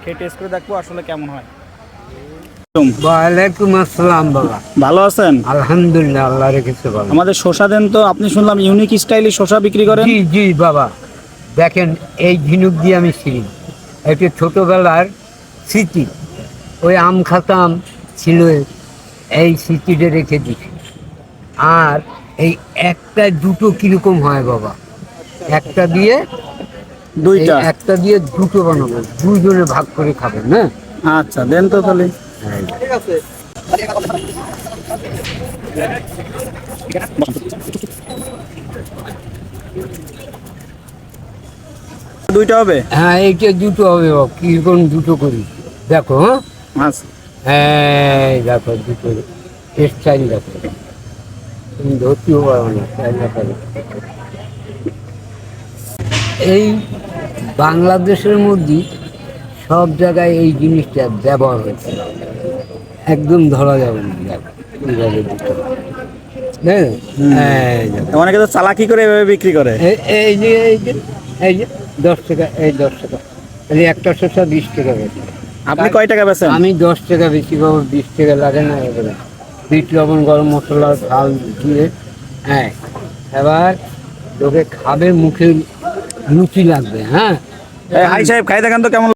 খেয়ে টেস্ট করে দেখবো আসলে কেমন হয়। ওয়ালাইকুম আসসালাম বাবা। ভালো আছেন? আলহামদুলিল্লাহ, আল্লাহ রেখেছে ভালো। আমাদের শসা দেন তো, আপনি শুনলাম ইউনিক স্টাইলে শসা বিক্রি করেন। জি জি বাবা, দেখেন এই ঝিনুক দিয়ে আমি ছিলি, এটি ছোটোবেলার স্মৃতি। ওই আম খাতাম ছিল, এই স্মৃতিটা রেখে দিচ্ছি। আর এই একটা দুটো কীরকম হয় বাবা, একটা দিয়ে দুইটা? একটা দিয়ে দুটো বানাবো, দুইজনে ভাগ করে খাবেন না? আচ্ছা দেন তো তাহলে। দুইটা হবে? হ্যাঁ, এইটা দুটো হবে বাবা, কীরকম দুটো করি দেখো। হ্যাঁ, আচ্ছা এই দেখো দুটো স্টাইল দেখো, তুমি ধরতেও পারো না স্টাইল দেখো। এই বাংলাদেশের মধ্যে সব জায়গায় এই জিনিসটা ব্যবহার হয়েছে, একদম ধরা যাবে না। দেখো এইভাবে দুটো, হ্যাঁ এই দেখো। অনেকে তো চালাকি করে এভাবে বিক্রি করে। এই যে এই যে এই যে 10 টাকা, এই 10 টাকা, এই একটা শসা 20 টাকা বেশি। আপনি কয় টাকা বেচেন? আমি 10 টাকা বেশি পাবো, 20 টাকা লাগে না। এবারে বিট লবণ গরম মশলা ঝাল দিয়ে, হ্যাঁ এবার লোকে খাবে, মুখে রুচি লাগবে। হ্যাঁ হাই সাহেব খাই দেখেন তো কেমন